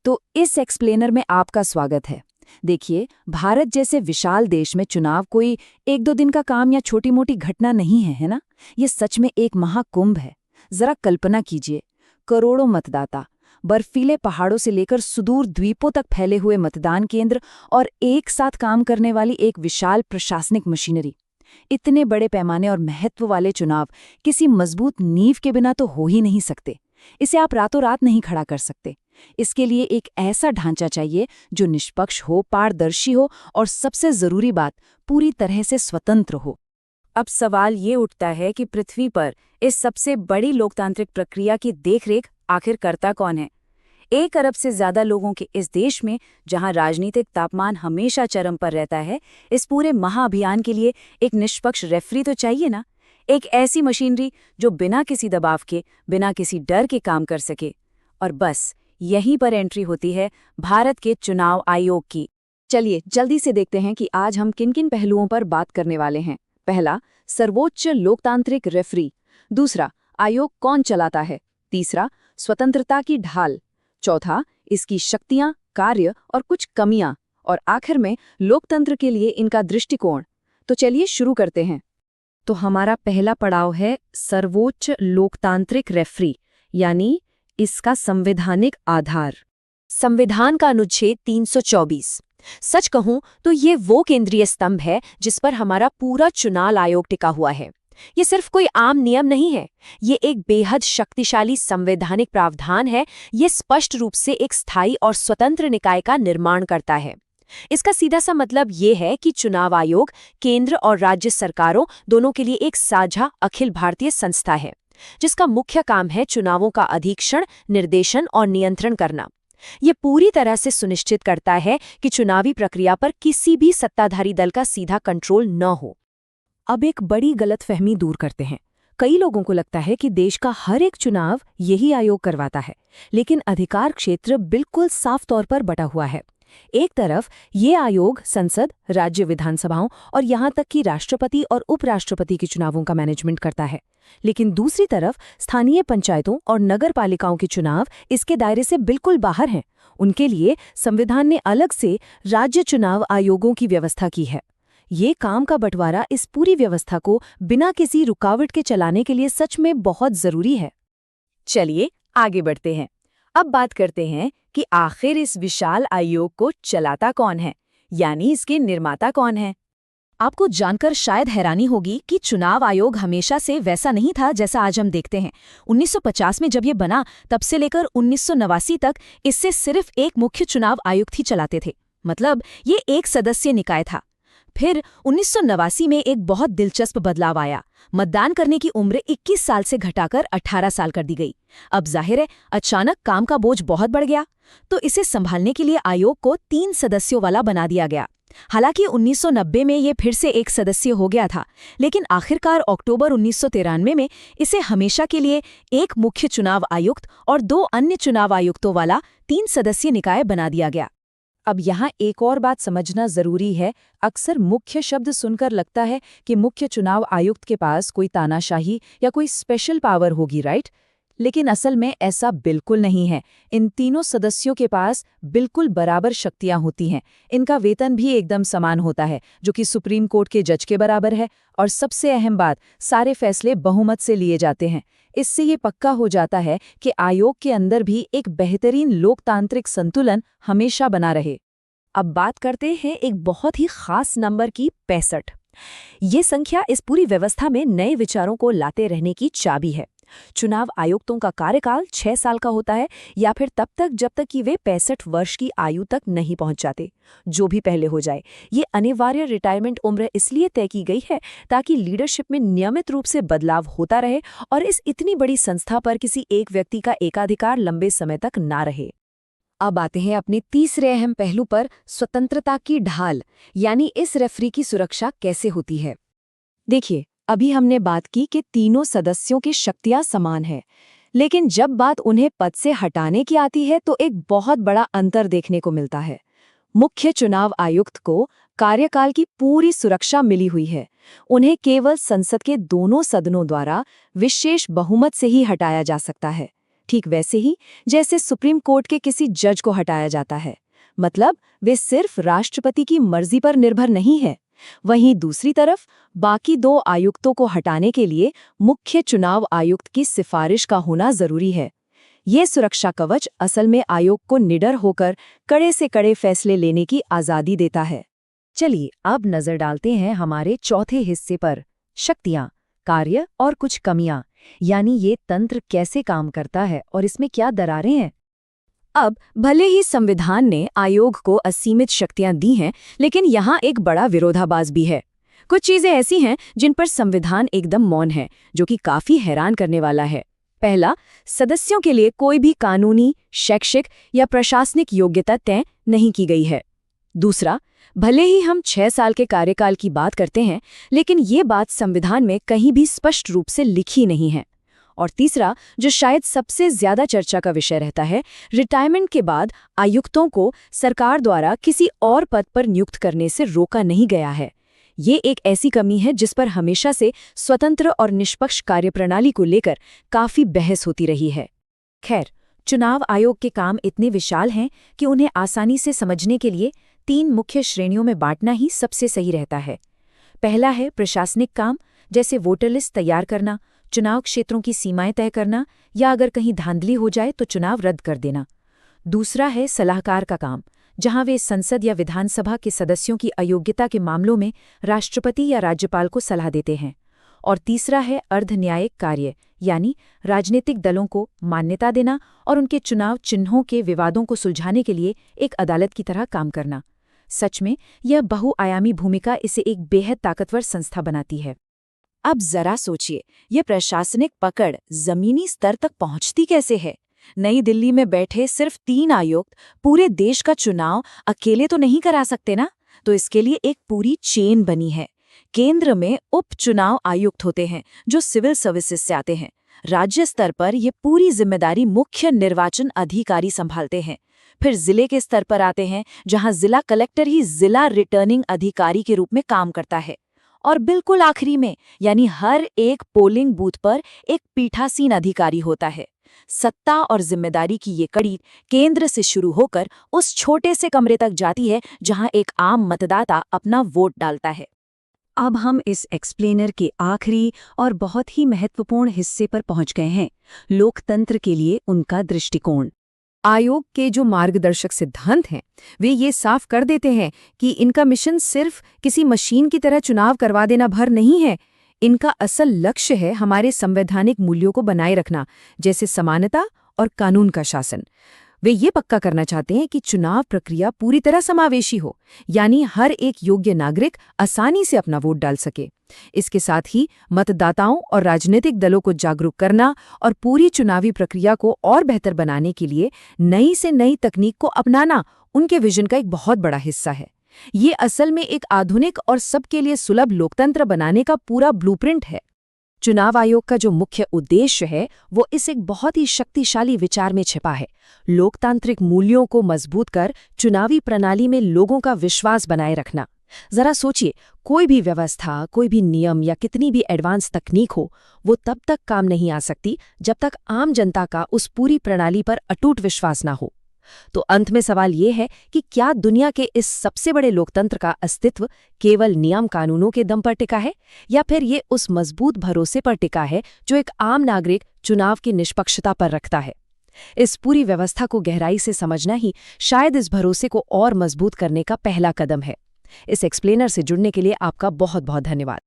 तो इस एक्सप्लेनर में आपका स्वागत है। देखिए, भारत जैसे विशाल देश में चुनाव कोई एक दो दिन का काम या छोटी मोटी घटना नहीं है ना? ये सच में एक महाकुंभ है। जरा कल्पना कीजिए, करोड़ों मतदाता, बर्फीले पहाड़ों से लेकर सुदूर द्वीपों तक फैले हुए मतदान केंद्र और एक साथ काम करने वाली एक विशाल प्रशासनिक मशीनरी। इतने बड़े पैमाने और महत्व वाले चुनाव किसी मजबूत नींव के बिना तो हो ही नहीं सकते। इसे आप रातों रात नहीं खड़ा कर सकते। इसके लिए एक ऐसा ढांचा चाहिए जो निष्पक्ष हो, पारदर्शी हो और सबसे जरूरी बात, पूरी तरह से स्वतंत्र हो। अब सवाल ये उठता है कि पृथ्वी पर इस सबसे बड़ी लोकतांत्रिक प्रक्रिया की देखरेख आखिर करता कौन है? 1 अरब से ज्यादा लोगों के इस देश में, जहां राजनीतिक तापमान हमेशा चरम पर रहता है, इस पूरे महाअभियान के लिए एक निष्पक्ष रेफरी तो चाहिए ना। एक ऐसी मशीनरी जो बिना किसी दबाव के, बिना किसी डर के काम कर सके। और बस यहीं पर एंट्री होती है भारत के चुनाव आयोग की। चलिए जल्दी से देखते हैं कि आज हम किन किन पहलुओं पर बात करने वाले हैं। पहला, सर्वोच्च लोकतांत्रिक रेफरी। दूसरा, आयोग कौन चलाता है। तीसरा, स्वतंत्रता की ढाल। चौथा, इसकी शक्तियां, कार्य और कुछ कमियां। और आखिर में लोकतंत्र के लिए इनका दृष्टिकोण। तो चलिए शुरू करते हैं। तो हमारा पहला पड़ाव है सर्वोच्च लोकतांत्रिक रेफरी, यानी इसका संवैधानिक आधार। संविधान का अनुच्छेद 324। सच कहूं तो ये वो केंद्रीय स्तंभ है जिस पर हमारा पूरा चुनाव आयोग टिका हुआ है। ये सिर्फ कोई आम नियम नहीं है, ये एक बेहद शक्तिशाली संवैधानिक प्रावधान है। ये स्पष्ट रूप से एक स्थायी और स्वतंत्र निकाय का निर्माण करता है। इसका सीधा सा मतलब ये है कि चुनाव आयोग केंद्र और राज्य सरकारों दोनों के लिए एक साझा अखिल भारतीय संस्था है, जिसका मुख्य काम है चुनावों का अधीक्षण, निर्देशन और नियंत्रण करना। ये पूरी तरह से सुनिश्चित करता है कि चुनावी प्रक्रिया पर किसी भी सत्ताधारी दल का सीधा कंट्रोल न हो। अब एक बड़ी गलतफहमी दूर करते हैं। कई लोगों को लगता है कि देश का हर एक चुनाव यही आयोग करवाता है, लेकिन अधिकार क्षेत्र बिल्कुल साफ तौर पर बटा हुआ है। एक तरफ ये आयोग संसद, राज्य विधानसभाओं और यहाँ तक कि राष्ट्रपति और उपराष्ट्रपति के चुनावों का मैनेजमेंट करता है, लेकिन दूसरी तरफ स्थानीय पंचायतों और नगर पालिकाओं के चुनाव इसके दायरे से बिल्कुल बाहर हैं। उनके लिए संविधान ने अलग से राज्य चुनाव आयोगों की व्यवस्था की है। ये काम का बंटवारा इस पूरी व्यवस्था को बिना किसी रुकावट के चलाने के लिए सच में बहुत जरूरी है। चलिए आगे बढ़ते हैं। अब बात करते हैं कि आखिर इस विशाल आयोग को चलाता कौन है, यानी इसके निर्माता कौन है। आपको जानकर शायद हैरानी होगी कि चुनाव आयोग हमेशा से वैसा नहीं था जैसा आज हम देखते हैं। 1950 में जब ये बना, तब से लेकर 1989 तक इससे सिर्फ एक मुख्य चुनाव आयुक्त ही चलाते थे। मतलब ये एक सदस्य निकाय था। फिर 1989 में एक बहुत दिलचस्प बदलाव आया। मतदान करने की उम्र 21 साल से घटाकर 18 साल कर दी गई। अब जाहिर है अचानक काम का बोझ बहुत बढ़ गया, तो इसे संभालने के लिए आयोग को 3 सदस्यों वाला बना दिया गया। हालांकि 1990 में ये फिर से 1 सदस्य हो गया था, लेकिन आखिरकार अक्टूबर 1993 में इसे हमेशा के लिए एक मुख्य चुनाव आयुक्त और 2 अन्य चुनाव आयुक्तों वाला 3 सदस्यीय निकाय बना दिया गया। अब यहाँ एक और बात समझना जरूरी है। अक्सर मुख्य शब्द सुनकर लगता है कि मुख्य चुनाव आयुक्त के पास कोई तानाशाही या कोई स्पेशल पावर होगी, राइट? लेकिन असल में ऐसा बिल्कुल नहीं है। इन तीनों सदस्यों के पास बिल्कुल बराबर शक्तियां होती हैं। इनका वेतन भी एकदम समान होता है, जो कि सुप्रीम कोर्ट के जज के बराबर है। और सबसे अहम बात, सारे फैसले बहुमत से लिए जाते हैं। इससे ये पक्का हो जाता है कि आयोग के अंदर भी एक बेहतरीन लोकतांत्रिक संतुलन हमेशा बना रहे। अब बात करते हैं एक बहुत ही खास नंबर की, 65। ये संख्या इस पूरी व्यवस्था में नए विचारों को लाते रहने की चाबी है। चुनाव आयुक्तों का कार्यकाल 6 साल का होता है, या फिर तब तक जब तक कि वे 65 वर्ष की आयु तक नहीं पहुंच जाते, जो भी पहले हो जाए। ये अनिवार्य रिटायरमेंट उम्र इसलिए तय की गई है ताकि लीडरशिप में नियमित रूप से बदलाव होता रहे और इस इतनी बड़ी संस्था पर किसी एक व्यक्ति का एकाधिकार लंबे समय तक ना रहे। अब आते हैं अपने तीसरे अहम पहलू पर, स्वतंत्रता की ढाल, यानी इस रेफरी की सुरक्षा कैसे होती है। देखिए, अभी हमने बात की कि तीनों सदस्यों की शक्तियां समान हैं, लेकिन जब बात उन्हें पद से हटाने की आती है तो एक बहुत बड़ा अंतर देखने को मिलता है। मुख्य चुनाव आयुक्त को कार्यकाल की पूरी सुरक्षा मिली हुई है। उन्हें केवल संसद के दोनों सदनों द्वारा विशेष बहुमत से ही हटाया जा सकता है। ठीक वैसे ही जैसे सुप्रीम कोर्ट के किसी जज को हटाया जाता है। मतलब वे सिर्फ राष्ट्रपति की मर्जी पर निर्भर नहीं है। वहीं दूसरी तरफ बाकी 2 आयुक्तों को हटाने के लिए मुख्य चुनाव आयुक्त की सिफारिश का होना जरूरी है। ये सुरक्षा कवच असल में आयोग को निडर होकर कड़े से कड़े फैसले लेने की आज़ादी देता है। चलिए अब नजर डालते हैं हमारे चौथे हिस्से पर, शक्तियां, कार्य और कुछ कमियां, यानी ये तंत्र कैसे काम करता है और इसमें क्या दरारें हैं। अब भले ही संविधान ने आयोग को असीमित शक्तियां दी हैं, लेकिन यहाँ एक बड़ा विरोधाभास भी है। कुछ चीजें ऐसी हैं जिन पर संविधान एकदम मौन है, जो कि काफी हैरान करने वाला है। पहला, सदस्यों के लिए कोई भी कानूनी, शैक्षिक या प्रशासनिक योग्यता तय नहीं की गई है। दूसरा, भले ही हम 6 साल के कार्यकाल की बात करते हैं, लेकिन ये बात संविधान में कहीं भी स्पष्ट रूप से लिखी नहीं है। और तीसरा, जो शायद सबसे ज्यादा चर्चा का विषय रहता है, रिटायरमेंट के बाद आयुक्तों को सरकार द्वारा किसी और पद पर नियुक्त करने से रोका नहीं गया है। ये एक ऐसी कमी है जिस पर हमेशा से स्वतंत्र और निष्पक्ष कार्यप्रणाली को लेकर काफी बहस होती रही है। खैर, चुनाव आयोग के काम इतने विशाल हैं कि उन्हें आसानी से समझने के लिए 3 मुख्य श्रेणियों में बांटना ही सबसे सही रहता है। पहला है प्रशासनिक काम, जैसे वोटर लिस्ट तैयार करना, चुनाव क्षेत्रों की सीमाएं तय करना, या अगर कहीं धांधली हो जाए तो चुनाव रद्द कर देना। दूसरा है सलाहकार का काम, जहां वे संसद या विधानसभा के सदस्यों की अयोग्यता के मामलों में राष्ट्रपति या राज्यपाल को सलाह देते हैं। और तीसरा है अर्ध न्यायिक कार्य, यानी राजनीतिक दलों को मान्यता देना और उनके चुनाव चिन्हों के विवादों को सुलझाने के लिए एक अदालत की तरह काम करना। सच में यह बहुआयामी भूमिका इसे एक बेहद ताकतवर संस्था बनाती है। अब जरा सोचिए, ये प्रशासनिक पकड़ जमीनी स्तर तक पहुंचती कैसे है। नई दिल्ली में बैठे सिर्फ 3 आयुक्त पूरे देश का चुनाव अकेले तो नहीं करा सकते ना, तो इसके लिए एक पूरी चेन बनी है। केंद्र में उप चुनाव आयुक्त होते हैं जो सिविल सर्विसेज से आते हैं। राज्य स्तर पर ये पूरी जिम्मेदारी मुख्य निर्वाचन अधिकारी संभालते हैं। फिर जिले के स्तर पर आते हैं, जहां जिला कलेक्टर ही जिला रिटर्निंग अधिकारी के रूप में काम करता है। और बिल्कुल आखिरी में, यानी हर एक पोलिंग बूथ पर एक पीठासीन अधिकारी होता है। सत्ता और जिम्मेदारी की ये कड़ी केंद्र से शुरू होकर उस छोटे से कमरे तक जाती है जहां एक आम मतदाता अपना वोट डालता है। अब हम इस एक्सप्लेनर के आखिरी और बहुत ही महत्वपूर्ण हिस्से पर पहुंच गए हैं, लोकतंत्र के लिए उनका दृष्टिकोण। आयोग के जो मार्गदर्शक सिद्धांत हैं, वे ये साफ कर देते हैं कि इनका मिशन सिर्फ किसी मशीन की तरह चुनाव करवा देना भर नहीं है। इनका असल लक्ष्य है हमारे संवैधानिक मूल्यों को बनाए रखना, जैसे समानता और कानून का शासन। वे ये पक्का करना चाहते हैं कि चुनाव प्रक्रिया पूरी तरह समावेशी हो, यानी हर एक योग्य नागरिक आसानी से अपना वोट डाल सके। इसके साथ ही मतदाताओं और राजनीतिक दलों को जागरूक करना और पूरी चुनावी प्रक्रिया को और बेहतर बनाने के लिए नई से नई तकनीक को अपनाना उनके विजन का एक बहुत बड़ा हिस्सा है। ये असल में एक आधुनिक और सबके लिए सुलभ लोकतंत्र बनाने का पूरा ब्लूप्रिंट है। चुनाव आयोग का जो मुख्य उद्देश्य है वो इस एक बहुत ही शक्तिशाली विचार में छिपा है, लोकतांत्रिक मूल्यों को मजबूत कर चुनावी प्रणाली में लोगों का विश्वास बनाए रखना। जरा सोचिए, कोई भी व्यवस्था, कोई भी नियम या कितनी भी एडवांस तकनीक हो, वो तब तक काम नहीं आ सकती जब तक आम जनता का उस पूरी प्रणाली पर अटूट विश्वास ना हो। तो अंत में सवाल ये है कि क्या दुनिया के इस सबसे बड़े लोकतंत्र का अस्तित्व केवल नियम कानूनों के दम पर टिका है, या फिर ये उस मजबूत भरोसे पर टिका है जो एक आम नागरिक चुनाव की निष्पक्षता पर रखता है। इस पूरी व्यवस्था को गहराई से समझना ही शायद इस भरोसे को और मजबूत करने का पहला कदम है। इस एक्सप्लेनर से जुड़ने के लिए आपका बहुत बहुत धन्यवाद।